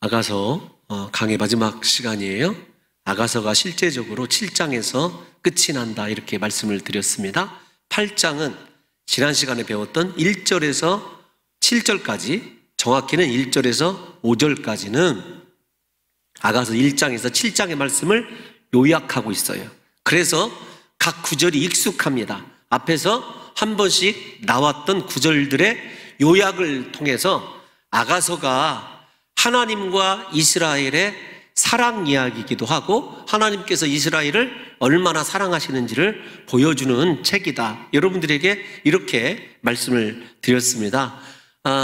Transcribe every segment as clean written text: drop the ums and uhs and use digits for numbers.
아가서 강의 마지막 시간이에요. 아가서가 실제적으로 7장에서 끝이 난다 이렇게 말씀을 드렸습니다. 8장은 지난 시간에 배웠던 1절에서 7절까지, 정확히는 1절에서 5절까지는 아가서 1장에서 7장의 말씀을 요약하고 있어요. 그래서 각 구절이 익숙합니다. 앞에서 한 번씩 나왔던 구절들의 요약을 통해서 아가서가 하나님과 이스라엘의 사랑 이야기이기도 하고 하나님께서 이스라엘을 얼마나 사랑하시는지를 보여주는 책이다. 여러분들에게 이렇게 말씀을 드렸습니다.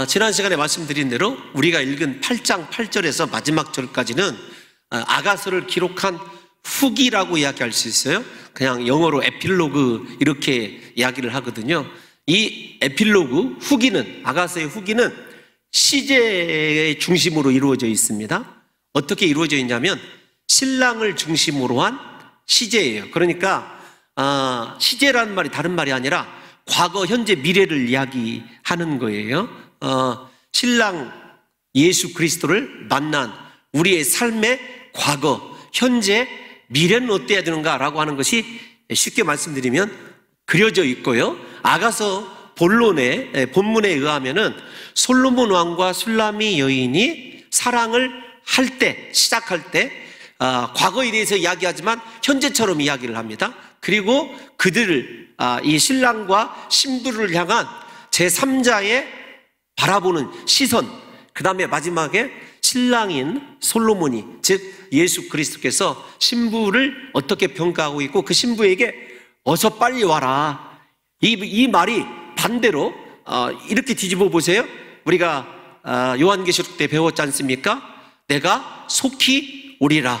지난 시간에 말씀드린 대로 우리가 읽은 8장 8절에서 마지막 절까지는 아가서를 기록한 후기라고 이야기할 수 있어요. 그냥 영어로 에필로그 이렇게 이야기를 하거든요. 이 에필로그 후기는, 아가서의 후기는 시제의 중심으로 이루어져 있습니다. 어떻게 이루어져 있냐면 신랑을 중심으로 한 시제예요. 그러니까 시제라는 말이 다른 말이 아니라 과거, 현재, 미래를 이야기하는 거예요. 신랑 예수 그리스도를 만난 우리의 삶의 과거, 현재, 미래는 어때야 되는가라고 하는 것이 쉽게 말씀드리면 그려져 있고요. 아가서 본문에 의하면은 솔로몬 왕과 술라미 여인이 사랑을 할 때, 시작할 때 과거에 대해서 이야기하지만 현재처럼 이야기를 합니다. 그리고 이 신랑과 신부를 향한 제3자의 바라보는 시선, 그 다음에 마지막에 신랑인 솔로몬이, 즉 예수 그리스도께서 신부를 어떻게 평가하고 있고 그 신부에게 어서 빨리 와라, 이 말이 반대로 이렇게 뒤집어 보세요. 우리가 요한계시록 때 배웠지 않습니까? 내가 속히 오리라.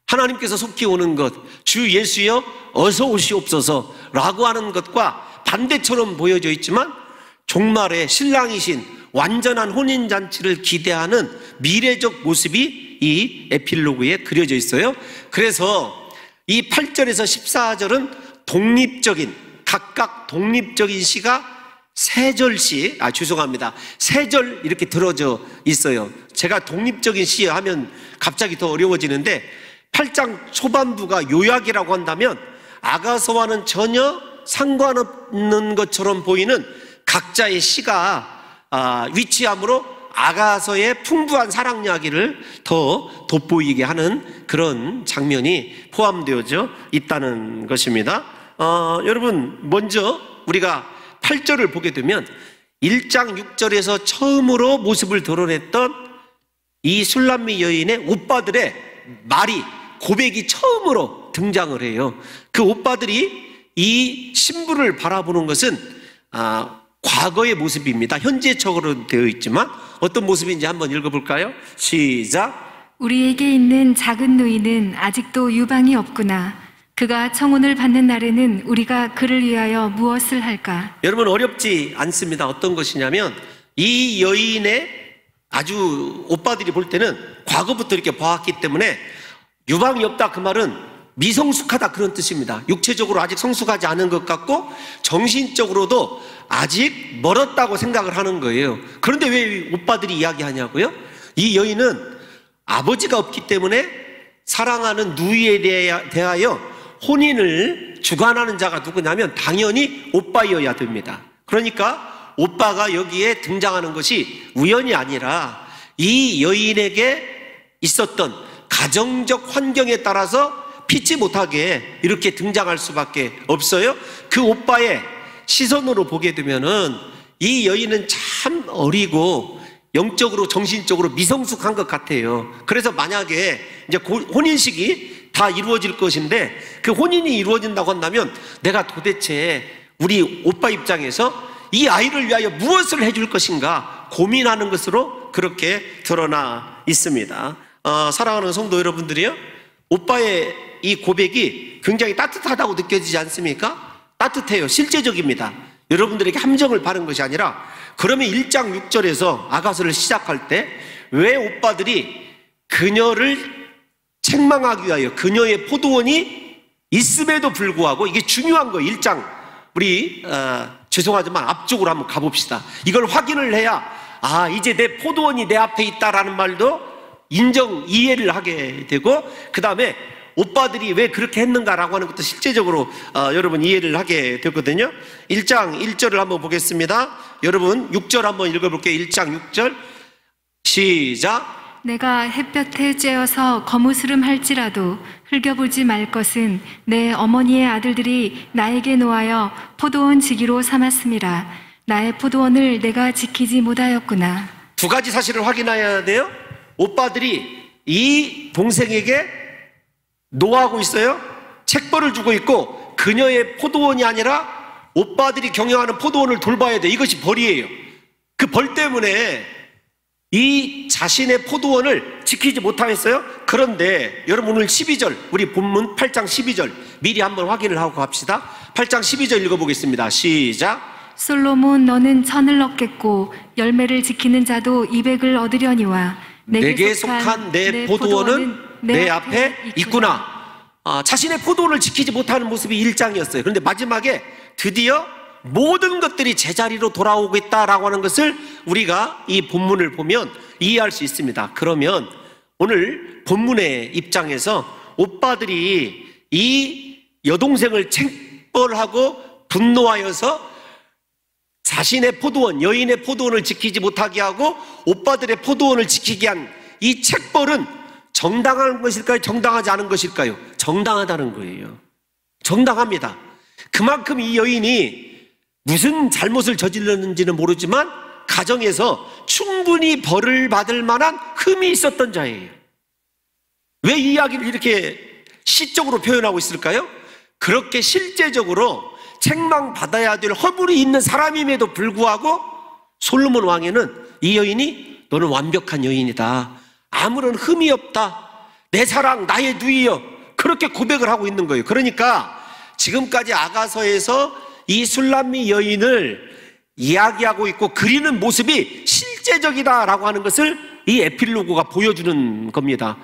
하나님께서 속히 오는 것, 주 예수여 어서 오시옵소서 라고 하는 것과 반대처럼 보여져 있지만 종말에 신랑이신 완전한 혼인잔치를 기대하는 미래적 모습이 이 에필로그에 그려져 있어요. 그래서 이 8절에서 14절은 각각 독립적인 시가 세 절씩, 세 절 이렇게 들어져 있어요. 제가 독립적인 시 하면 갑자기 더 어려워지는데 8장 초반부가 요약이라고 한다면 아가서와는 전혀 상관없는 것처럼 보이는 각자의 시가 위치함으로 아가서의 풍부한 사랑 이야기를 더 돋보이게 하는 그런 장면이 포함되어져 있다는 것입니다. 여러분, 먼저 우리가 8절을 보게 되면 1장 6절에서 처음으로 모습을 드러냈던 이 술람미 여인의 오빠들의 고백이 처음으로 등장을 해요. 그 오빠들이 이 신부를 바라보는 것은 과거의 모습입니다. 현재적으로 되어 있지만 어떤 모습인지 한번 읽어볼까요? 시작. 우리에게 있는 작은 누이는 아직도 유방이 없구나. 그가 청혼을 받는 날에는 우리가 그를 위하여 무엇을 할까? 여러분, 어렵지 않습니다. 어떤 것이냐면 이 여인의 아주 오빠들이 볼 때는 과거부터 이렇게 봐왔기 때문에 유방이 없다, 그 말은 미성숙하다 그런 뜻입니다. 육체적으로 아직 성숙하지 않은 것 같고 정신적으로도 아직 멀었다고 생각을 하는 거예요. 그런데 왜 오빠들이 이야기하냐고요? 이 여인은 아버지가 없기 때문에 사랑하는 누이에 대하여 혼인을 주관하는 자가 누구냐면 당연히 오빠여야 됩니다. 그러니까 오빠가 여기에 등장하는 것이 우연이 아니라 이 여인에게 있었던 가정적 환경에 따라서 피치 못하게 이렇게 등장할 수밖에 없어요. 그 오빠의 시선으로 보게 되면은 이 여인은 참 어리고 영적으로 정신적으로 미성숙한 것 같아요. 그래서 만약에 이제 혼인식이 다 이루어질 것인데 그 혼인이 이루어진다고 한다면 내가 도대체 우리 오빠 입장에서 이 아이를 위하여 무엇을 해줄 것인가 고민하는 것으로 그렇게 드러나 있습니다. 사랑하는 성도 여러분들이요, 오빠의 이 고백이 굉장히 따뜻하다고 느껴지지 않습니까? 따뜻해요. 실제적입니다. 여러분들에게 함정을 바른 것이 아니라, 그러면 1장 6절에서 아가서를 시작할 때 왜 오빠들이 그녀를 책망하기 위하여, 그녀의 포도원이 있음에도 불구하고, 이게 중요한 거예요. 1장 우리 죄송하지만 앞쪽으로 한번 가봅시다. 이걸 확인을 해야 이제 내 포도원이 내 앞에 있다라는 말도 이해를 하게 되고, 그 다음에 오빠들이 왜 그렇게 했는가라고 하는 것도 실제적으로 여러분 이해를 하게 되거든요. 1장 1절을 한번 보겠습니다. 여러분 6절 한번 읽어볼게요. 1장 6절 시작. 내가 햇볕에 쬐어서 거무스름 할지라도 흘겨보지 말 것은 내 어머니의 아들들이 나에게 놓아여 포도원 지기로 삼았음이라. 나의 포도원을 내가 지키지 못하였구나. 두 가지 사실을 확인해야 돼요. 오빠들이 이 동생에게 노하고 있어요. 책벌을 주고 있고, 그녀의 포도원이 아니라 오빠들이 경영하는 포도원을 돌봐야 돼. 이것이 벌이에요. 그 벌 때문에 이 자신의 포도원을 지키지 못하겠어요. 그런데 여러분 오늘 12절, 우리 본문 8장 12절 미리 한번 확인을 하고 갑시다. 8장 12절 읽어보겠습니다. 시작. 솔로몬 너는 천을 얻겠고 열매를 지키는 자도 200을 얻으려니와 내게 속한 내 포도원은 내 앞에 있구나. 자신의 포도원을 지키지 못하는 모습이 1장이었어요. 그런데 마지막에 드디어 모든 것들이 제자리로 돌아오겠다라고 하는 것을 우리가 이 본문을 보면 이해할 수 있습니다. 그러면 오늘 본문의 입장에서 오빠들이 이 여동생을 책벌하고 분노하여서 자신의 포도원, 여인의 포도원을 지키지 못하게 하고 오빠들의 포도원을 지키게 한 이 책벌은 정당한 것일까요? 정당하지 않은 것일까요? 정당하다는 거예요. 정당합니다. 그만큼 이 여인이 무슨 잘못을 저질렀는지는 모르지만 가정에서 충분히 벌을 받을 만한 흠이 있었던 자예요. 왜 이 이야기를 이렇게 시적으로 표현하고 있을까요? 그렇게 실제적으로 책망받아야 될 허물이 있는 사람임에도 불구하고 솔로몬 왕에는 이 여인이 너는 완벽한 여인이다. 아무런 흠이 없다. 내 사랑 나의 누이여. 그렇게 고백을 하고 있는 거예요. 그러니까 지금까지 아가서에서 이 술람미 여인을 이야기하고 있고 그리는 모습이 실제적이다라고 하는 것을 이 에필로그가 보여주는 겁니다.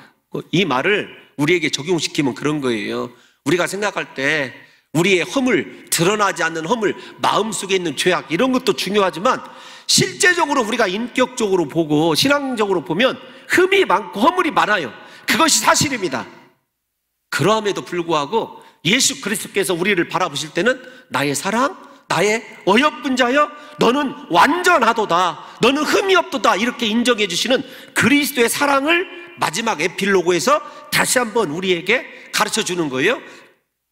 이 말을 우리에게 적용시키면 그런 거예요. 우리가 생각할 때 우리의 허물, 드러나지 않는 허물, 마음속에 있는 죄악 이런 것도 중요하지만 실제적으로 우리가 인격적으로 보고 신앙적으로 보면 흠이 많고 허물이 많아요. 그것이 사실입니다. 그러함에도 불구하고 예수 그리스도께서 우리를 바라보실 때는 나의 사랑, 나의 어여쁜 자여 너는 완전하도다, 너는 흠이 없도다 이렇게 인정해 주시는 그리스도의 사랑을 마지막 에필로그에서 다시 한번 우리에게 가르쳐 주는 거예요.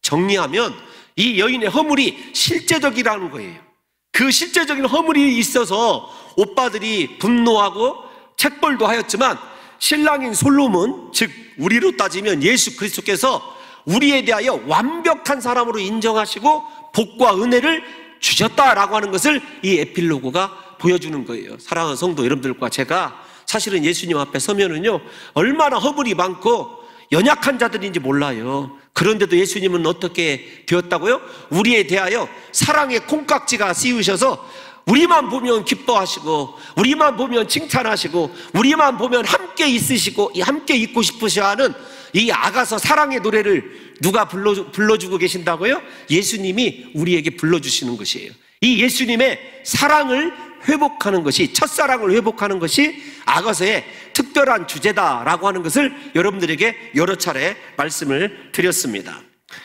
정리하면 이 여인의 허물이 실제적이라는 거예요. 그 실제적인 허물이 있어서 오빠들이 분노하고 책벌도 하였지만 신랑인 솔로몬, 즉 우리로 따지면 예수 그리스도께서 우리에 대하여 완벽한 사람으로 인정하시고 복과 은혜를 주셨다라고 하는 것을 이 에필로그가 보여주는 거예요. 사랑하는 성도 여러분들과 제가 사실은 예수님 앞에 서면은요 얼마나 허물이 많고 연약한 자들인지 몰라요. 그런데도 예수님은 어떻게 되었다고요? 우리에 대하여 사랑의 콩깍지가 씌우셔서 우리만 보면 기뻐하시고 우리만 보면 칭찬하시고 우리만 보면 함께 있으시고 함께 있고 싶으셔 하는 이 아가서 사랑의 노래를 누가 불러주고 계신다고요? 예수님이 우리에게 불러주시는 것이에요. 이 예수님의 사랑을 회복하는 것이, 첫사랑을 회복하는 것이 아가서의 특별한 주제다라고 하는 것을 여러분들에게 여러 차례 말씀을 드렸습니다.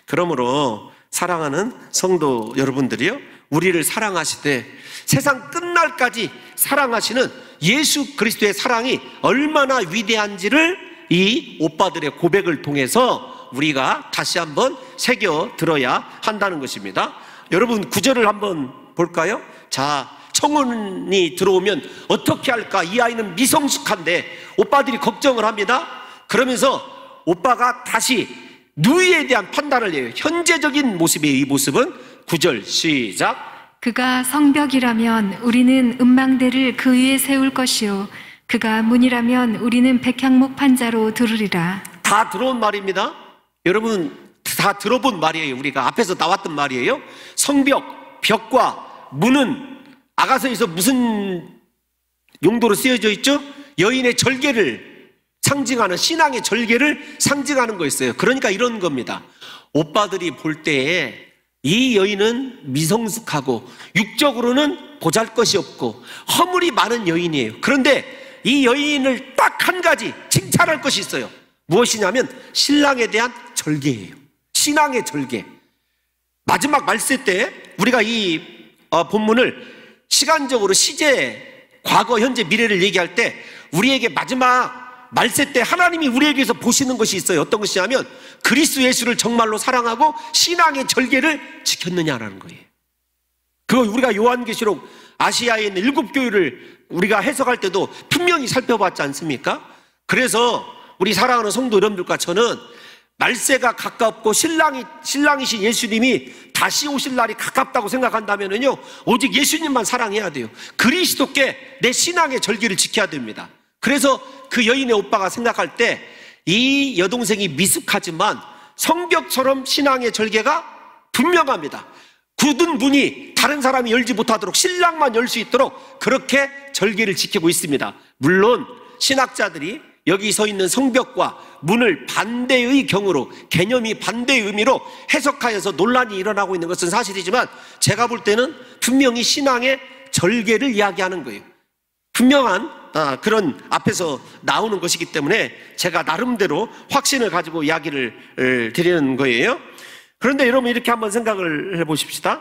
그러므로 사랑하는 성도 여러분들이요, 우리를 사랑하시되 세상 끝날까지 사랑하시는 예수 그리스도의 사랑이 얼마나 위대한지를 이 오빠들의 고백을 통해서 우리가 다시 한번 새겨 들어야 한다는 것입니다. 여러분 9절을 한번 볼까요? 자, 청혼이 들어오면 어떻게 할까? 이 아이는 미성숙한데 오빠들이 걱정을 합니다. 그러면서 오빠가 다시 누이에 대한 판단을 해요. 현재적인 모습이에요. 이 모습은 9절 시작. 그가 성벽이라면 우리는 음망대를 그 위에 세울 것이요 그가 문이라면 우리는 백향목 판자로 들으리라. 다 들어온 말입니다. 여러분 다 들어본 말이에요. 우리가 앞에서 나왔던 말이에요. 성벽, 벽과 문은 아가서에서 무슨 용도로 쓰여져 있죠? 여인의 절개를 상징하는, 신앙의 절개를 상징하는 거였어요. 그러니까 이런 겁니다. 오빠들이 볼 때에 이 여인은 미성숙하고 육적으로는 보잘것이 없고 허물이 많은 여인이에요. 그런데 이 여인을 딱 한 가지 칭찬 성찰할 것이 있어요. 무엇이냐면 신랑에 대한 절개예요. 신앙의 절개. 마지막 말세 때 우리가 이 본문을 시간적으로 시제, 과거, 현재, 미래를 얘기할 때 우리에게 마지막 말세 때 하나님이 우리에게서 보시는 것이 있어요. 어떤 것이냐면 그리스도 예수를 정말로 사랑하고 신앙의 절개를 지켰느냐라는 거예요. 그거 우리가 요한계시록 아시아에 있는 7교회를 우리가 해석할 때도 분명히 살펴봤지 않습니까? 그래서 우리 사랑하는 성도 여러분들과 저는 말세가 가깝고 신랑이신 예수님이 다시 오실 날이 가깝다고 생각한다면요, 오직 예수님만 사랑해야 돼요. 그리스도께 내 신앙의 절기를 지켜야 됩니다. 그래서 그 여인의 오빠가 생각할 때 이 여동생이 미숙하지만 성벽처럼 신앙의 절개가 분명합니다. 굳은 문이 다른 사람이 열지 못하도록 신랑만 열 수 있도록 그렇게 절개를 지키고 있습니다. 물론 신학자들이 여기 서 있는 성벽과 문을 반대의 경우로, 개념이 반대의 의미로 해석하여서 논란이 일어나고 있는 것은 사실이지만 제가 볼 때는 분명히 신앙의 절개를 이야기하는 거예요. 분명한 그런 앞에서 나오는 것이기 때문에 제가 나름대로 확신을 가지고 이야기를 드리는 거예요. 그런데 여러분 이렇게 한번 생각을 해보십시다.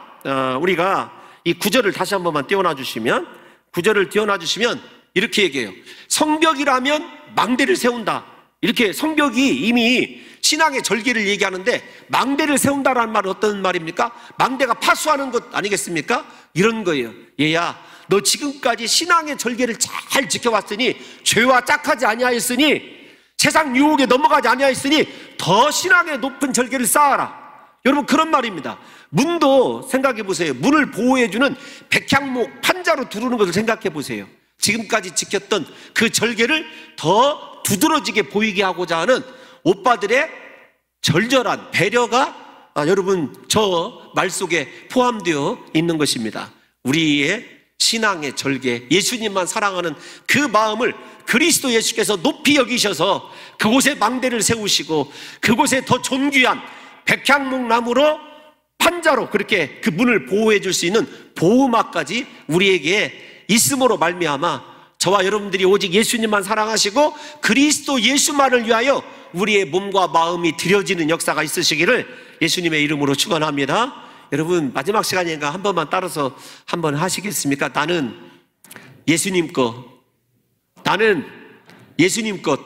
우리가 이 구절을 다시 한 번만 띄워놔 주시면, 구절을 띄워놔 주시면 이렇게 얘기해요. 성벽이라면 망대를 세운다. 이렇게 성벽이 이미 신앙의 절개를 얘기하는데 망대를 세운다라는 말은 어떤 말입니까? 망대가 파수하는 것 아니겠습니까? 이런 거예요. 얘야, 너 지금까지 신앙의 절개를 잘 지켜왔으니, 죄와 짝하지 아니하였으니, 세상 유혹에 넘어가지 아니하였으니 더 신앙의 높은 절개를 쌓아라. 여러분 그런 말입니다. 문도 생각해 보세요. 문을 보호해주는 백향목 판자로 두르는 것을 생각해 보세요. 지금까지 지켰던 그 절개를 더 두드러지게 보이게 하고자 하는 오빠들의 절절한 배려가 여러분 저 말 속에 포함되어 있는 것입니다. 우리의 신앙의 절개, 예수님만 사랑하는 그 마음을 그리스도 예수께서 높이 여기셔서 그곳에 망대를 세우시고 그곳에 더 존귀한 백향목 나무로 판자로 그렇게 그 문을 보호해 줄 수 있는 보호막까지 우리에게 있음으로 말미암아 저와 여러분들이 오직 예수님만 사랑하시고 그리스도 예수만을 위하여 우리의 몸과 마음이 드려지는 역사가 있으시기를 예수님의 이름으로 축원합니다. 여러분 마지막 시간이니까 한 번만 따라서 한번 하시겠습니까? 나는 예수님 것, 나는 예수님 것.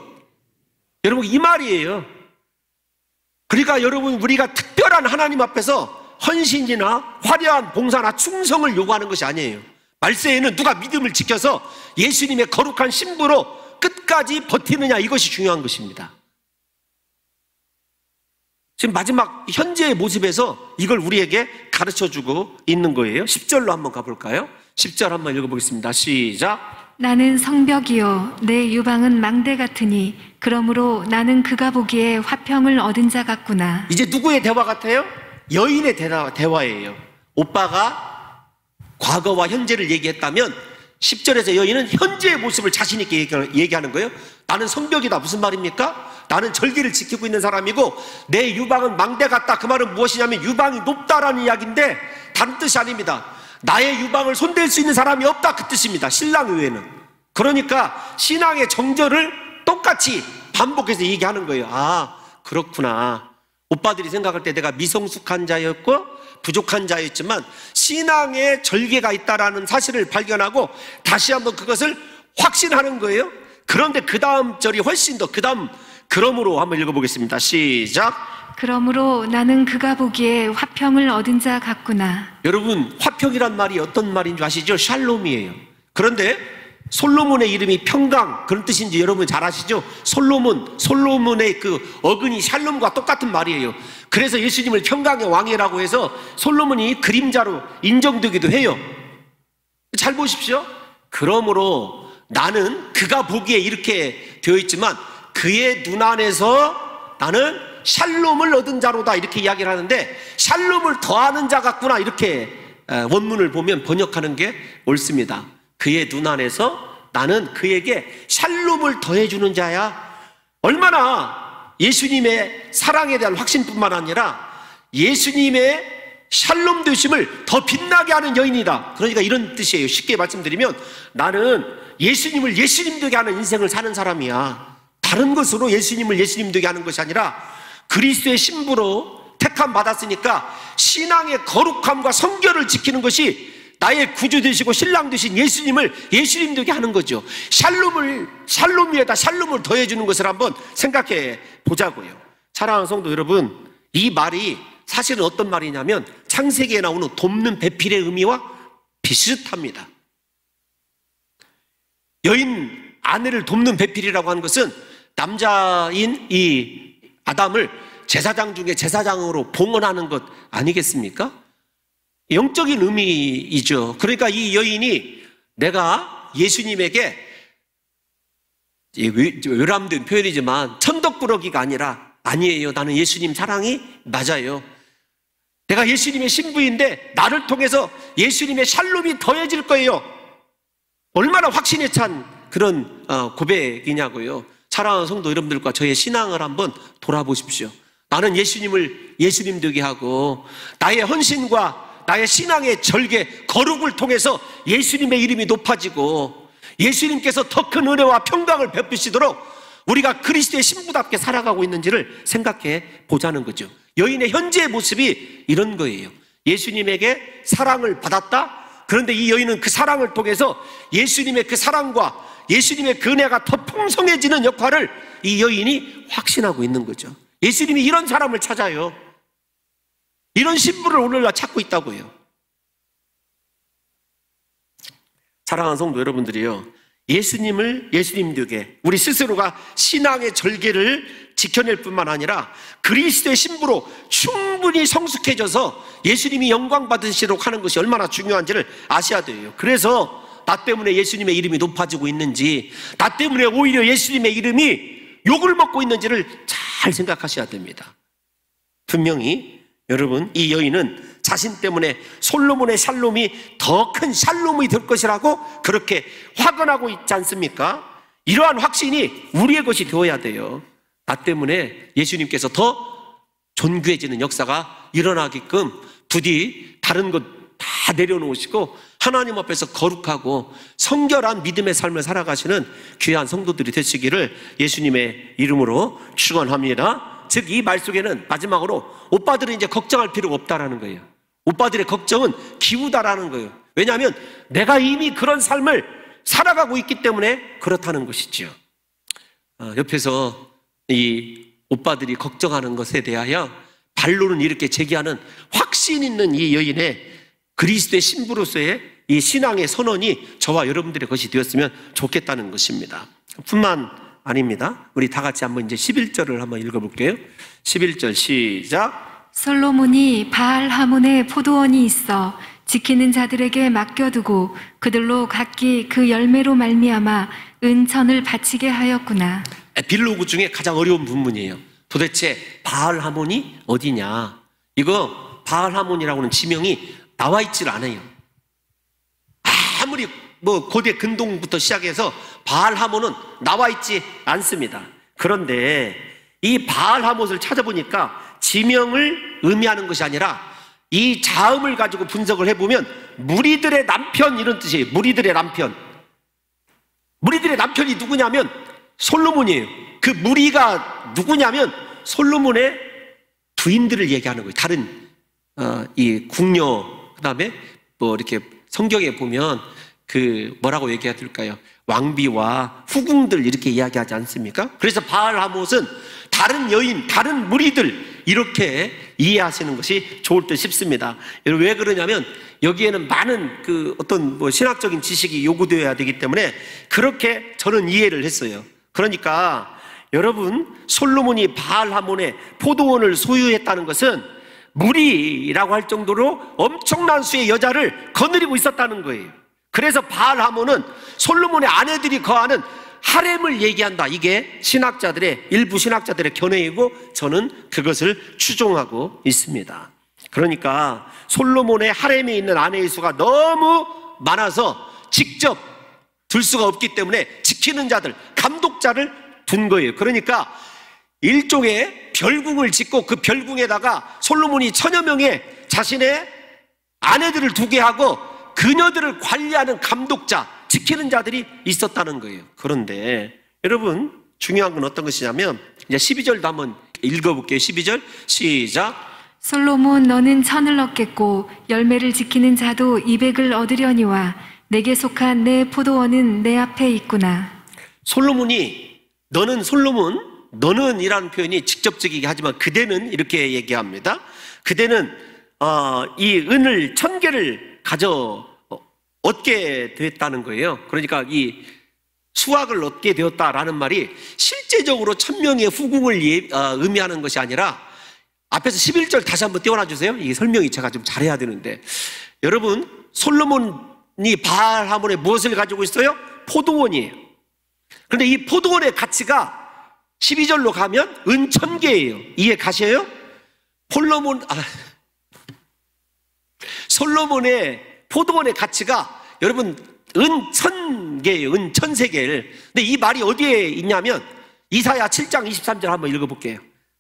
여러분 이 말이에요. 그러니까 여러분 우리가 특별한 하나님 앞에서 헌신이나 화려한 봉사나 충성을 요구하는 것이 아니에요. 말세에는 누가 믿음을 지켜서 예수님의 거룩한 신부로 끝까지 버티느냐, 이것이 중요한 것입니다. 지금 마지막 현재의 모습에서 이걸 우리에게 가르쳐주고 있는 거예요. 10절로 한번 가볼까요? 10절 한번 읽어보겠습니다. 시작. 나는 성벽이요 내 유방은 망대 같으니 그러므로 나는 그가 보기에 화평을 얻은 자 같구나. 이제 누구의 대화 같아요? 여인의 대화예요. 오빠가 과거와 현재를 얘기했다면 10절에서 여인은 현재의 모습을 자신 있게 얘기하는 거예요. 나는 성벽이다. 무슨 말입니까? 나는 절기를 지키고 있는 사람이고 내 유방은 망대 같다. 그 말은 무엇이냐면 유방이 높다라는 이야기인데 다른 뜻이 아닙니다. 나의 유방을 손댈 수 있는 사람이 없다, 그 뜻입니다. 신랑 외에는. 그러니까 신앙의 정절을 똑같이 반복해서 얘기하는 거예요. 아, 그렇구나. 오빠들이 생각할 때 내가 미성숙한 자였고 부족한 자였지만 신앙의 절개가 있다라는 사실을 발견하고 다시 한번 그것을 확신하는 거예요. 그런데 그 다음 절이 훨씬 더, 그 다음 그러므로 한번 읽어보겠습니다. 시작. 그러므로 나는 그가 보기에 화평을 얻은 자 같구나. 여러분 화평이란 말이 어떤 말인 줄 아시죠? 샬롬이에요. 그런데 솔로몬의 이름이 평강, 그런 뜻인지 여러분 잘 아시죠? 솔로몬의 그 어근이 샬롬과 똑같은 말이에요. 그래서 예수님을 평강의 왕이라고 해서 솔로몬이 그림자로 인정되기도 해요. 잘 보십시오. 그러므로 나는 그가 보기에 이렇게 되어 있지만 그의 눈 안에서 나는 샬롬을 얻은 자로다, 이렇게 이야기를 하는데 샬롬을 더하는 자 같구나, 이렇게 원문을 보면 번역하는 게 옳습니다. 그의 눈 안에서 나는 그에게 샬롬을 더해주는 자야. 얼마나 예수님의 사랑에 대한 확신뿐만 아니라 예수님의 샬롬 되심을 더 빛나게 하는 여인이다. 그러니까 이런 뜻이에요. 쉽게 말씀드리면 나는 예수님을 예수님 되게 하는 인생을 사는 사람이야. 다른 것으로 예수님을 예수님 되게 하는 것이 아니라 그리스도의 신부로 택함 받았으니까 신앙의 거룩함과 성결을 지키는 것이 나의 구주 되시고 신랑 되신 예수님을 예수님 되게 하는 거죠. 샬롬 위에다 샬롬을 더해주는 것을 한번 생각해 보자고요. 사랑하는 성도 여러분, 이 말이 사실은 어떤 말이냐면 창세기에 나오는 돕는 배필의 의미와 비슷합니다. 여인 아내를 돕는 배필이라고 하는 것은 남자인 이 아담을 제사장 중에 제사장으로 봉헌하는 것 아니겠습니까? 영적인 의미이죠. 그러니까 이 여인이 내가 예수님에게 외람된 표현이지만 천덕꾸러기가 아니에요. 나는 예수님 사랑이 맞아요. 내가 예수님의 신부인데 나를 통해서 예수님의 샬롬이 더해질 거예요. 얼마나 확신에 찬 그런 고백이냐고요. 사랑하는 성도 여러분들과 저의 신앙을 한번 돌아보십시오. 나는 예수님을 예수님 되게 하고 나의 헌신과 나의 신앙의 절개, 거룩을 통해서 예수님의 이름이 높아지고 예수님께서 더 큰 은혜와 평강을 베푸시도록 우리가 그리스도의 신부답게 살아가고 있는지를 생각해 보자는 거죠. 여인의 현재의 모습이 이런 거예요. 예수님에게 사랑을 받았다. 그런데 이 여인은 그 사랑을 통해서 예수님의 그 사랑과 예수님의 그 은혜가 더 풍성해지는 역할을 이 여인이 확신하고 있는 거죠. 예수님이 이런 사람을 찾아요. 이런 신부를 오늘날 찾고 있다고요. 사랑하는 성도 여러분들이요, 예수님을 예수님 되게 우리 스스로가 신앙의 절개를 지켜낼 뿐만 아니라 그리스도의 신부로 충분히 성숙해져서 예수님이 영광 받으시도록 하는 것이 얼마나 중요한지를 아셔야 돼요. 그래서 나 때문에 예수님의 이름이 높아지고 있는지, 나 때문에 오히려 예수님의 이름이 욕을 먹고 있는지를 잘 생각하셔야 됩니다. 분명히 여러분, 이 여인은 자신 때문에 솔로몬의 샬롬이 더 큰 샬롬이 될 것이라고 그렇게 확언하고 있지 않습니까? 이러한 확신이 우리의 것이 되어야 돼요. 나 때문에 예수님께서 더 존귀해지는 역사가 일어나게끔 부디 다른 것 다 내려놓으시고 하나님 앞에서 거룩하고 성결한 믿음의 삶을 살아가시는 귀한 성도들이 되시기를 예수님의 이름으로 축원합니다. 즉 이 말 속에는 마지막으로 오빠들은 이제 걱정할 필요가 없다라는 거예요. 오빠들의 걱정은 기우다라는 거예요. 왜냐하면 내가 이미 그런 삶을 살아가고 있기 때문에 그렇다는 것이죠. 옆에서 이 오빠들이 걱정하는 것에 대하여 반론은 이렇게 제기하는 확신 있는 이 여인의 그리스도의 신부로서의 이 신앙의 선언이 저와 여러분들의 것이 되었으면 좋겠다는 것입니다. 뿐만 아닙니다. 우리 다 같이 한번 이제 11절을 한번 읽어볼게요. 11절 시작. 솔로몬이 바알 하몬에 포도원이 있어 지키는 자들에게 맡겨두고 그들로 각기 그 열매로 말미암아 은천을 바치게 하였구나. 에필로그 중에 가장 어려운 부분이에요. 도대체 바알 하몬이 어디냐? 이거 바알 하몬이라고 하는 지명이 나와 있질 않아요. 아무리 고대 근동부터 시작해서 바알 하몬은 나와 있지 않습니다. 그런데 이 바알 하몬을 찾아보니까 지명을 의미하는 것이 아니라 이 자음을 가지고 분석을 해보면 무리들의 남편 이런 뜻이에요. 무리들의 남편. 무리들의 남편이 누구냐면 솔로몬이에요. 그 무리가 누구냐면 솔로몬의 부인들을 얘기하는 거예요. 다른 이 궁녀, 그다음에 뭐 이렇게 성경에 보면 그 뭐라고 얘기해야 될까요? 왕비와 후궁들 이렇게 이야기하지 않습니까? 그래서 바알 하몬은 다른 여인, 다른 무리들 이렇게 이해하시는 것이 좋을 듯 싶습니다. 여러분 왜 그러냐면 여기에는 많은 그 어떤 뭐 신학적인 지식이 요구되어야 되기 때문에 그렇게 저는 이해를 했어요. 그러니까 여러분 솔로몬이 바알 하몬의 포도원을 소유했다는 것은 무리라고 할 정도로 엄청난 수의 여자를 거느리고 있었다는 거예요. 그래서 바알 하몬은 솔로몬의 아내들이 거하는 하렘을 얘기한다. 이게 신학자들의 일부 신학자들의 견해이고 저는 그것을 추종하고 있습니다. 그러니까 솔로몬의 하렘에 있는 아내의 수가 너무 많아서 직접 둘 수가 없기 때문에 지키는 자들, 감독자를 둔 거예요. 그러니까 일종의 별궁을 짓고 그 별궁에다가 솔로몬이 1000여 명의 자신의 아내들을 두게 하고 그녀들을 관리하는 감독자, 지키는 자들이 있었다는 거예요. 그런데 여러분 중요한 건 어떤 것이냐면 이제 12절도 한번 읽어볼게요. 12절 시작. 솔로몬 너는 천을 얻겠고 열매를 지키는 자도 200을 얻으려니와 내게 속한 내 포도원은 내 앞에 있구나. 솔로몬이 너는 이라는 표현이 직접적이게 하지만 그대는 이렇게 얘기합니다. 그대는 이 은을 1000개를 얻게 됐다는 거예요. 그러니까 이 수확을 얻게 되었다라는 말이 실제적으로 1000명의 후궁을 의미하는 것이 아니라 앞에서 11절 다시 한번 띄워놔 주세요. 이게 설명이 제가 좀 잘해야 되는데, 여러분 솔로몬이 바알하몬에 무엇을 가지고 있어요? 포도원이에요. 그런데 이 포도원의 가치가 12절로 가면 은 1000개예요. 이해 가셔요? 솔로몬의 포도원의 가치가 여러분 은 1000개예요. 은 1000세겔. 근데 이 말이 어디에 있냐면 이사야 7장 23절 한번 읽어볼게요.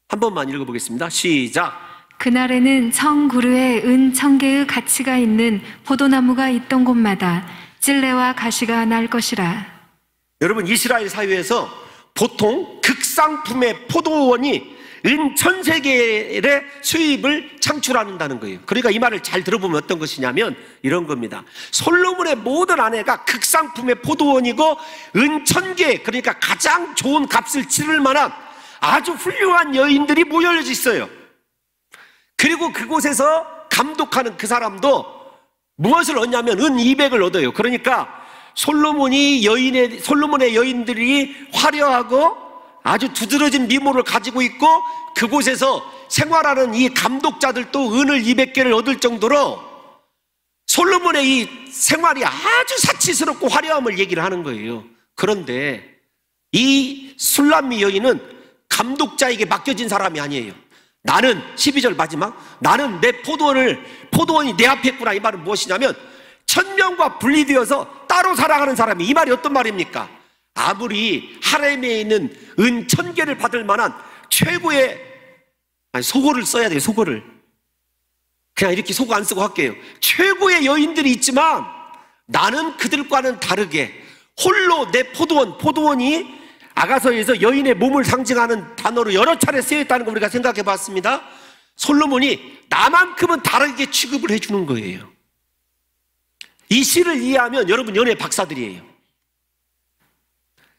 한 번만 읽어보겠습니다. 시작. 그날에는 청구르에 은 1000개의 가치가 있는 포도나무가 있던 곳마다 찔레와 가시가 날 것이라. 여러분 이스라엘 사회에서 보통 극상품의 포도원이 은 1000세겔의 수입을 창출한다는 거예요. 그러니까 이 말을 잘 들어보면 어떤 것이냐면 이런 겁니다. 솔로몬의 모든 아내가 극상품의 포도원이고 은 1000개, 그러니까 가장 좋은 값을 치를 만한 아주 훌륭한 여인들이 모여 있어요. 그리고 그곳에서 감독하는 그 사람도 무엇을 얻냐면 은 200을 얻어요. 그러니까 솔로몬의 여인들이 화려하고 아주 두드러진 미모를 가지고 있고 그곳에서 생활하는 이 감독자들도 은을 200개를 얻을 정도로 솔로몬의 이 생활이 아주 사치스럽고 화려함을 얘기를 하는 거예요. 그런데 이 술람미 여인은 감독자에게 맡겨진 사람이 아니에요. 나는 12절 마지막, 나는 내 포도원이 내 앞에 있구나. 이 말은 무엇이냐면 1000명과 분리되어서 따로 살아가는 사람이, 이 말이 어떤 말입니까? 아무리 하렘에 있는 은 1000개를 받을 만한 최고의, 속어를 써야 돼요. 속어를 그냥 이렇게 속어 안 쓰고 할게요. 최고의 여인들이 있지만 나는 그들과는 다르게 홀로 내 포도원이 아가서에서 여인의 몸을 상징하는 단어로 여러 차례 쓰여있다는 걸 우리가 생각해 봤습니다. 솔로몬이 나만큼은 다르게 취급을 해주는 거예요. 이 시를 이해하면 여러분 연애 박사들이에요.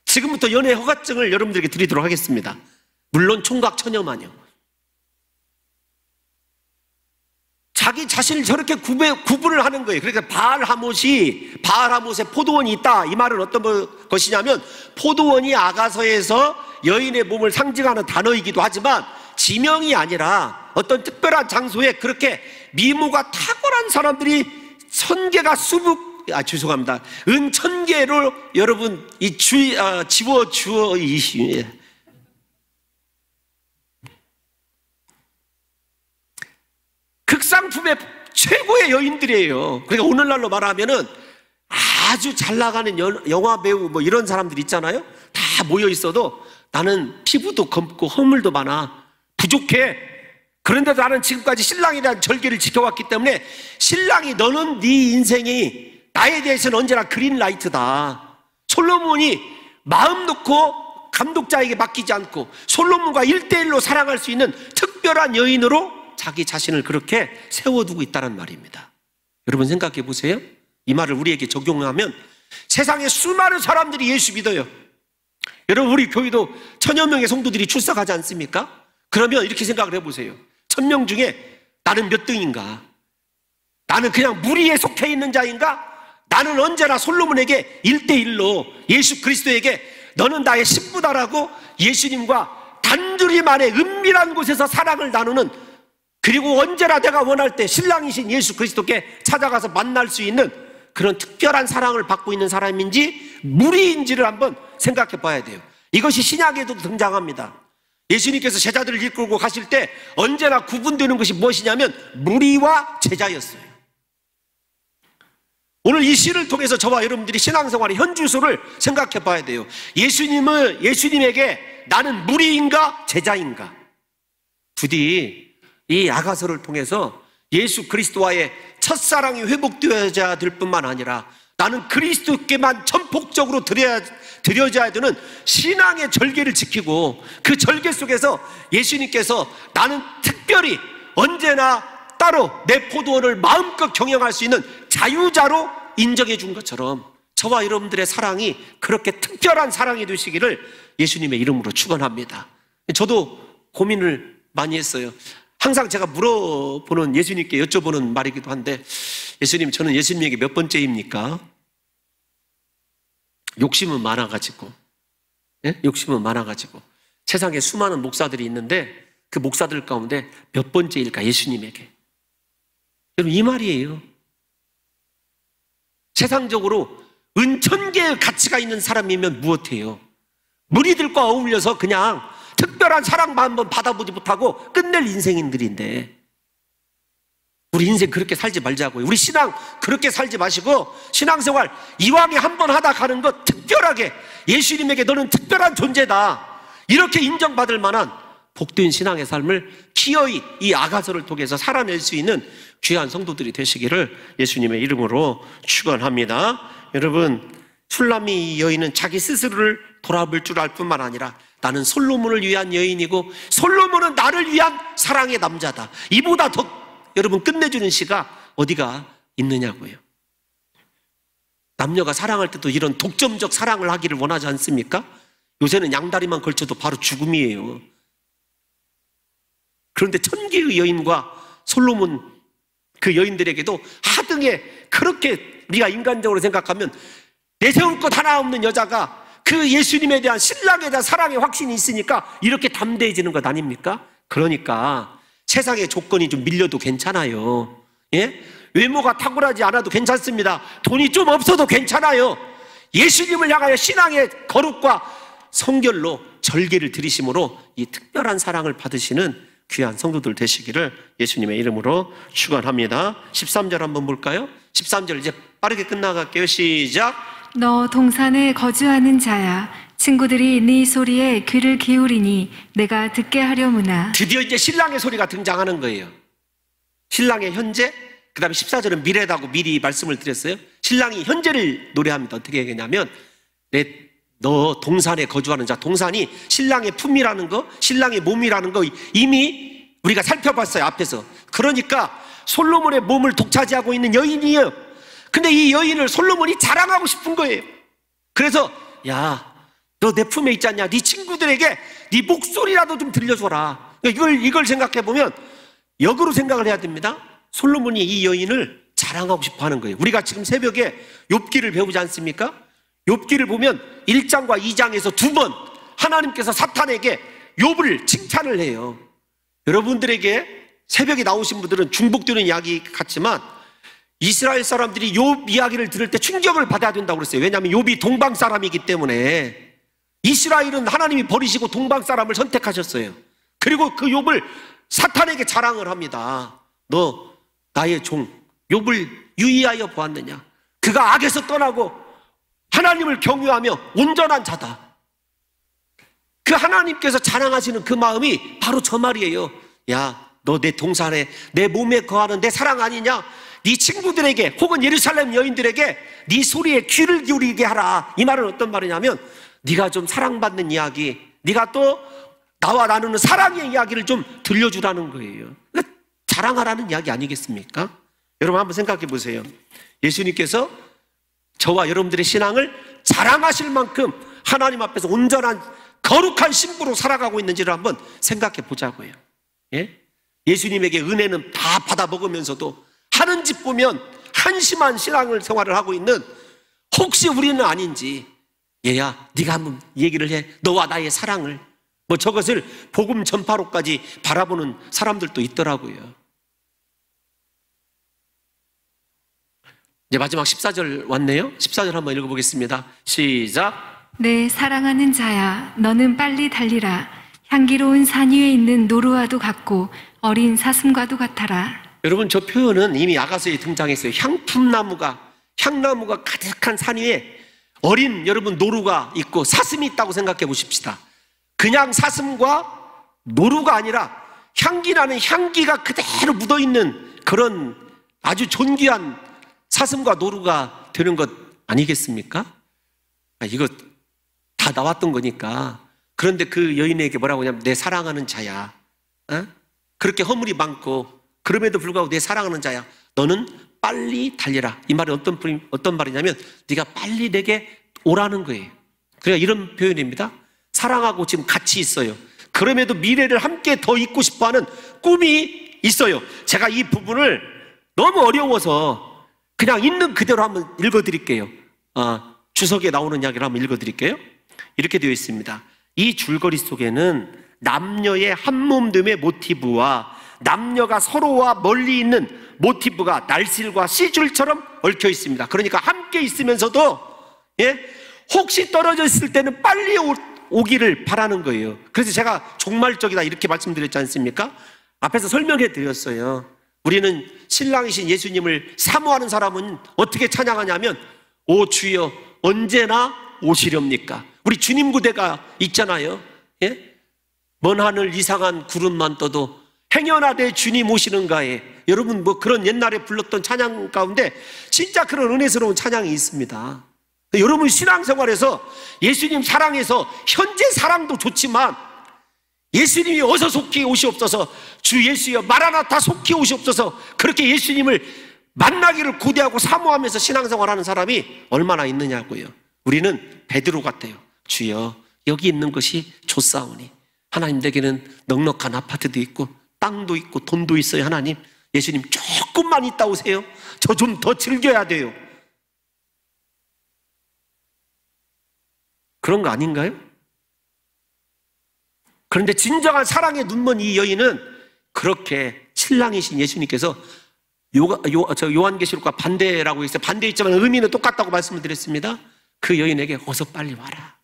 지금부터 연애 허가증을 여러분들에게 드리도록 하겠습니다. 물론 총각 처녀만요. 자기 자신을 저렇게 구분을 하는 거예요. 그러니까 바알하못의 포도원이 있다. 이 말은 어떤 것이냐면 포도원이 아가서에서 여인의 몸을 상징하는 단어이기도 하지만 지명이 아니라 어떤 특별한 장소에 그렇게 미모가 탁월한 사람들이 1000개가 죄송합니다. 은 1000개로 여러분 극상품의 최고의 여인들이에요. 그러니까 오늘날로 말하면은 아주 잘 나가는 영화 배우 뭐 이런 사람들 있잖아요. 다 모여 있어도 나는 피부도 검고 허물도 많아, 부족해. 그런데도 나는 지금까지 신랑에 대한 절개를 지켜왔기 때문에 신랑이 너는 네 인생이 나에 대해서는 언제나 그린라이트다. 솔로몬이 마음 놓고 감독자에게 맡기지 않고 솔로몬과 1대1로 사랑할 수 있는 특별한 여인으로 자기 자신을 그렇게 세워두고 있다는 말입니다. 여러분 생각해 보세요. 이 말을 우리에게 적용하면 세상에 수많은 사람들이 예수 믿어요. 여러분 우리 교회도 1000여 명의 성도들이 출석하지 않습니까? 그러면 이렇게 생각을 해보세요. 1000명 중에 나는 몇 등인가? 나는 그냥 무리에 속해 있는 자인가? 나는 언제나 솔로몬에게 1대1로 예수 그리스도에게 너는 나의 신부다라고 예수님과 단둘이만의 은밀한 곳에서 사랑을 나누는, 그리고 언제나 내가 원할 때 신랑이신 예수 그리스도께 찾아가서 만날 수 있는 그런 특별한 사랑을 받고 있는 사람인지 무리인지를 한번 생각해 봐야 돼요. 이것이 신약에도 등장합니다. 예수님께서 제자들을 이끌고 가실 때 언제나 구분되는 것이 무엇이냐면 무리와 제자였어요. 오늘 이 시를 통해서 저와 여러분들이 신앙생활의 현주소를 생각해 봐야 돼요. 예수님에게 나는 무리인가 제자인가? 부디 이 아가서를 통해서 예수 그리스도와의 첫사랑이 회복되어야 될 뿐만 아니라 나는 그리스도께만 전폭적으로 드려져야 되는 신앙의 절개를 지키고, 그 절개 속에서 예수님께서 나는 특별히 언제나 따로 내 포도원을 마음껏 경영할 수 있는 자유자로 인정해 준 것처럼 저와 여러분들의 사랑이 그렇게 특별한 사랑이 되시기를 예수님의 이름으로 축원합니다. 저도 고민을 많이 했어요. 항상 제가 물어보는, 예수님께 여쭤보는 말이기도 한데, 예수님, 저는 예수님에게 몇 번째입니까? 욕심은 많아가지고, 예? 욕심은 많아가지고 세상에 수많은 목사들이 있는데 그 목사들 가운데 몇 번째일까 예수님에게? 여러분, 이 말이에요. 세상적으로 은천개의 가치가 있는 사람이면 무엇해요? 무리들과 어울려서 그냥 특별한 사랑만 한번 받아보지 못하고 끝낼 인생인들인데, 우리 인생 그렇게 살지 말자고요. 우리 신앙 그렇게 살지 마시고, 신앙생활 이왕에 한번 하다 가는 것 특별하게 예수님에게 너는 특별한 존재다, 이렇게 인정받을 만한 복된 신앙의 삶을 기어이 이 아가서를 통해서 살아낼 수 있는 귀한 성도들이 되시기를 예수님의 이름으로 축원합니다. 여러분, 슐라미 여인은 자기 스스로를 돌아볼 줄 알 뿐만 아니라 나는 솔로몬을 위한 여인이고 솔로몬은 나를 위한 사랑의 남자다, 이보다 더 여러분 끝내주는 시가 어디가 있느냐고요. 남녀가 사랑할 때도 이런 독점적 사랑을 하기를 원하지 않습니까? 요새는 양다리만 걸쳐도 바로 죽음이에요. 그런데 천개의 여인과 솔로몬 그 여인들에게도 하등에, 그렇게 우리가 인간적으로 생각하면 내세울 것 하나 없는 여자가 그 예수님에 대한 신랑에 대한 사랑의 확신이 있으니까 이렇게 담대해지는 것 아닙니까? 그러니까 세상의 조건이 좀 밀려도 괜찮아요. 예? 외모가 탁월하지 않아도 괜찮습니다. 돈이 좀 없어도 괜찮아요. 예수님을 향하여 신앙의 거룩과 성결로 절개를 드리심으로 이 특별한 사랑을 받으시는 귀한 성도들 되시기를 예수님의 이름으로 축원합니다. 13절 한번 볼까요? 13절 이제 빠르게 끝나갈게요. 시작. 너 동산에 거주하는 자야, 친구들이 네 소리에 귀를 기울이니 내가 듣게 하려무나. 드디어 이제 신랑의 소리가 등장하는 거예요. 신랑의 현재, 그 다음에 14절은 미래다고 미리 말씀을 드렸어요. 신랑이 현재를 노래합니다. 어떻게 하겠냐면, 너 동산에 거주하는 자, 동산이 신랑의 품이라는 거, 신랑의 몸이라는 거 이미 우리가 살펴봤어요, 앞에서. 그러니까 솔로몬의 몸을 독차지하고 있는 여인이에요. 근데 이 여인을 솔로몬이 자랑하고 싶은 거예요. 그래서 야, 너 내 품에 있지 않냐? 네 친구들에게 네 목소리라도 좀 들려줘라. 이걸 생각해보면 역으로 생각을 해야 됩니다. 솔로몬이 이 여인을 자랑하고 싶어 하는 거예요. 우리가 지금 새벽에 욥기를 배우지 않습니까? 욥기를 보면 1장과 2장에서 두 번 하나님께서 사탄에게 욥을 칭찬을 해요. 여러분들에게 새벽에 나오신 분들은 중복되는 이야기 같지만 이스라엘 사람들이 욥 이야기를 들을 때 충격을 받아야 된다고 그랬어요. 왜냐하면 욥이 동방 사람이기 때문에. 이스라엘은 하나님이 버리시고 동방 사람을 선택하셨어요. 그리고 그 욥을 사탄에게 자랑을 합니다. 너 나의 종 욥을 유의하여 보았느냐? 그가 악에서 떠나고 하나님을 경유하며 온전한 자다. 그 하나님께서 자랑하시는 그 마음이 바로 저 말이에요. 야, 너 내 동산에 내 몸에 거하는 내 사랑 아니냐? 네 친구들에게 혹은 예루살렘 여인들에게 네 소리에 귀를 기울이게 하라. 이 말은 어떤 말이냐면, 네가 좀 사랑받는 이야기, 네가 또 나와 나누는 사랑의 이야기를 좀 들려주라는 거예요. 그러니까 자랑하라는 이야기 아니겠습니까? 여러분 한번 생각해 보세요. 예수님께서 저와 여러분들의 신앙을 자랑하실 만큼 하나님 앞에서 온전한 거룩한 신부로 살아가고 있는지를 한번 생각해 보자고요. 예? 예수님에게 은혜는 다 받아 먹으면서도 하는 짓 보면 한심한 신앙을 생활을 하고 있는, 혹시 우리는 아닌지, 얘야 네가 한번 얘기를 해. 너와 나의 사랑을. 뭐 저것을 복음 전파로까지 바라보는 사람들도 있더라고요. 이제 마지막 14절 왔네요. 14절 한번 읽어보겠습니다. 시작. 내 사랑하는 자야, 너는 빨리 달리라. 향기로운 산 위에 있는 노루와도 같고 어린 사슴과도 같아라. 여러분, 저 표현은 이미 아가서에 등장했어요. 향나무가 가득한 산 위에 어린 여러분 노루가 있고 사슴이 있다고 생각해 보십시다. 그냥 사슴과 노루가 아니라 향기나는 향기가 그대로 묻어있는 그런 아주 존귀한 사슴과 노루가 되는 것 아니겠습니까? 이거 다 나왔던 거니까. 그런데 그 여인에게 뭐라고 하냐면 내 사랑하는 자야. 그렇게 허물이 많고 그럼에도 불구하고 내 사랑하는 자야. 너는 빨리 달려라. 이 말이 어떤 말이냐면 네가 빨리 내게 오라는 거예요. 그러니까 이런 표현입니다. 사랑하고 지금 같이 있어요. 그럼에도 미래를 함께 더 있고 싶어하는 꿈이 있어요. 제가 이 부분을 너무 어려워서 그냥 있는 그대로 한번 읽어드릴게요. 주석에 나오는 이야기를 한번 읽어드릴게요. 이렇게 되어 있습니다. 이 줄거리 속에는 남녀의 한몸됨의 모티브와 남녀가 서로와 멀리 있는 모티브가 날실과 씨줄처럼 얽혀 있습니다. 그러니까 함께 있으면서도 혹시 떨어져 있을 때는 빨리 오기를 바라는 거예요. 그래서 제가 종말적이다 이렇게 말씀드렸지 않습니까? 앞에서 설명해 드렸어요. 우리는 신랑이신 예수님을 사모하는 사람은 어떻게 찬양하냐면 오 주여 언제나 오시렵니까? 우리 주님 구대가 있잖아요. 먼 하늘 이상한 구름만 떠도 행여나되 주님 오시는가에. 여러분 뭐 그런 옛날에 불렀던 찬양 가운데 진짜 그런 은혜스러운 찬양이 있습니다. 여러분 신앙생활에서 예수님 사랑해서 현재 사랑도 좋지만 예수님이 어서 속히 오시옵소서, 주 예수여 마라나타 속히 오시옵소서, 그렇게 예수님을 만나기를 고대하고 사모하면서 신앙생활하는 사람이 얼마나 있느냐고요. 우리는 베드로 같아요. 주여 여기 있는 것이 좋사오니 하나님 댁에는 넉넉한 아파트도 있고 땅도 있고 돈도 있어요. 하나님 예수님 조금만 있다 오세요. 저 좀 더 즐겨야 돼요. 그런 거 아닌가요? 그런데 진정한 사랑에 눈먼 이 여인은 그렇게 신랑이신 예수님께서 요한계시록과 반대라고 했어요. 반대했지만 의미는 똑같다고 말씀을 드렸습니다. 그 여인에게 어서 빨리 와라.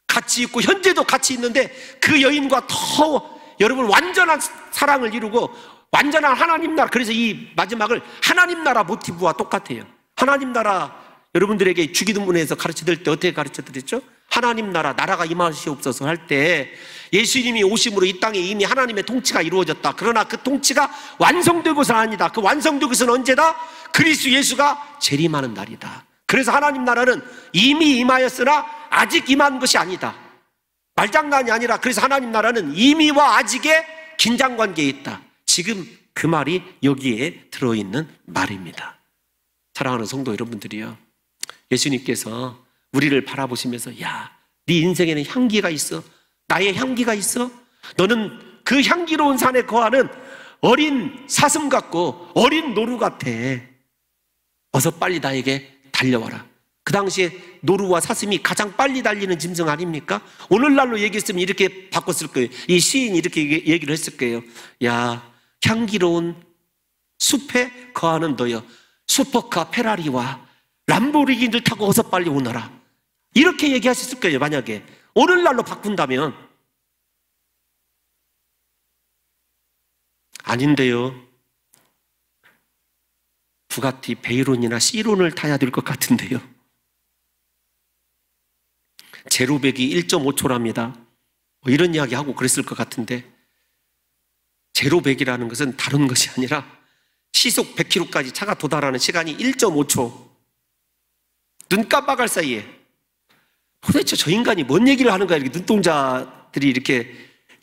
같이 있고 현재도 같이 있는데 그 여인과 더 여러분 완전한 사랑을 이루고 완전한 하나님 나라. 그래서 이 마지막을 하나님 나라 모티브와 똑같아요. 하나님 나라 여러분들에게 주기도문에서 가르쳐드릴 때 어떻게 가르쳐드렸죠? 하나님 나라가 임하시옵소서 할 때 예수님이 오심으로 이 땅에 이미 하나님의 통치가 이루어졌다. 그러나 그 통치가 완성되고서는 아니다. 그 완성되고서는 언제다? 그리스도 예수가 재림하는 날이다. 그래서 하나님 나라는 이미 임하였으나 아직 임한 것이 아니다. 말장난이 아니라 그래서 하나님 나라는 이미와 아직의 긴장관계에 있다. 지금 그 말이 여기에 들어있는 말입니다. 사랑하는 성도 여러분들이요, 예수님께서 우리를 바라보시면서 야, 네 인생에는 향기가 있어. 나의 향기가 있어. 너는 그 향기로운 산에 거하는 어린 사슴 같고 어린 노루 같아. 어서 빨리 나에게 달려와라. 그 당시에 노루와 사슴이 가장 빨리 달리는 짐승 아닙니까? 오늘날로 얘기했으면 이렇게 바꿨을 거예요. 이 시인이 이렇게 얘기를 했을 거예요. 야, 향기로운 숲에 거하는 너여, 슈퍼카 페라리와 람보르기니를 타고 어서 빨리 오너라. 이렇게 얘기하셨을 거예요. 만약에 오늘날로 바꾼다면. 아닌데요. 부가티 베이론이나 시론을 타야 될 것 같은데요. 제로백이 1.5초랍니다. 뭐 이런 이야기 하고 그랬을 것 같은데, 제로백이라는 것은 다른 것이 아니라 시속 100km까지 차가 도달하는 시간이 1.5초. 눈 깜빡할 사이에. 도대체 저 인간이 뭔 얘기를 하는가, 이렇게 눈동자들이 이렇게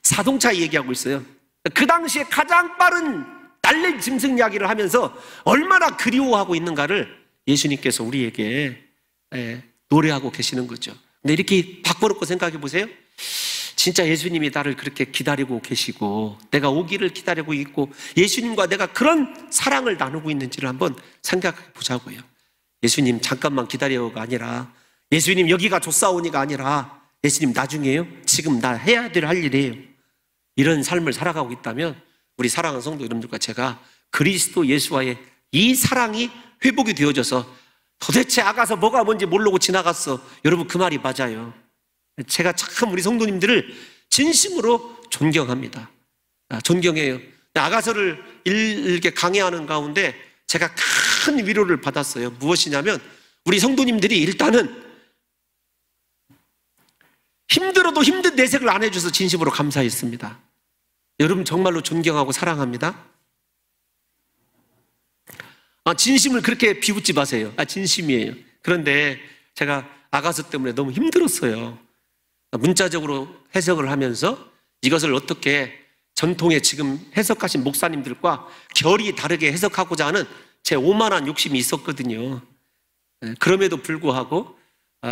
자동차 얘기하고 있어요. 그 당시에 가장 빠른 날랜 짐승 이야기를 하면서 얼마나 그리워하고 있는가를 예수님께서 우리에게 노래하고 계시는 거죠. 근데 이렇게 바꿔놓고 생각해 보세요. 진짜 예수님이 나를 그렇게 기다리고 계시고 내가 오기를 기다리고 있고 예수님과 내가 그런 사랑을 나누고 있는지를 한번 생각해 보자고요. 예수님 잠깐만 기다려가 아니라, 예수님 여기가 좋사오니가 아니라, 예수님 나중에요. 지금 나 해야 될 할 일이에요. 이런 삶을 살아가고 있다면 우리 사랑하는 성도 여러분들과 제가 그리스도 예수와의 이 사랑이 회복이 되어져서 도대체 아가서 뭐가 뭔지 모르고 지나갔어. 여러분 그 말이 맞아요. 제가 참 우리 성도님들을 진심으로 존경합니다. 존경해요. 아가서를 이렇게 강해하는 가운데 제가 큰 위로를 받았어요. 무엇이냐면 우리 성도님들이 일단은 힘들어도 힘든 내색을 안 해줘서 진심으로 감사했습니다. 여러분 정말로 존경하고 사랑합니다. 진심을 그렇게 비웃지 마세요. 진심이에요. 그런데 제가 아가서 때문에 너무 힘들었어요. 문자적으로 해석을 하면서 이것을 어떻게 전통의 지금 해석하신 목사님들과 결이 다르게 해석하고자 하는 제 오만한 욕심이 있었거든요. 그럼에도 불구하고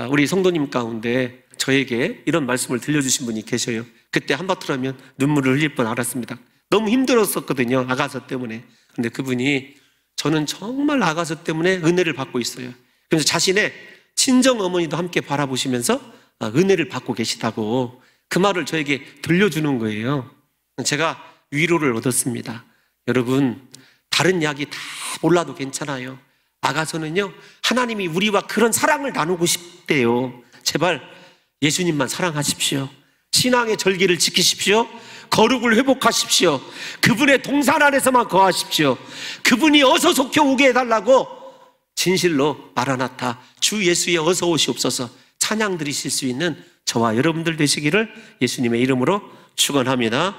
우리 성도님 가운데 저에게 이런 말씀을 들려주신 분이 계셔요. 그때 한바탕 하면 눈물을 흘릴 뻔 알았습니다. 너무 힘들었었거든요, 아가서 때문에. 근데 그분이 저는 정말 아가서 때문에 은혜를 받고 있어요. 그래서 자신의 친정 어머니도 함께 바라보시면서 은혜를 받고 계시다고 그 말을 저에게 들려주는 거예요. 제가 위로를 얻었습니다. 여러분, 다른 이야기 다 몰라도 괜찮아요. 아가서는요, 하나님이 우리와 그런 사랑을 나누고 싶대요. 제발 예수님만 사랑하십시오. 신앙의 절기를 지키십시오. 거룩을 회복하십시오. 그분의 동산 안에서만 거하십시오. 그분이 어서 속혀 오게 해달라고 진실로 마라나타 주 예수의 어서 오시옵소서 찬양 드리실 수 있는 저와 여러분들 되시기를 예수님의 이름으로 축원합니다.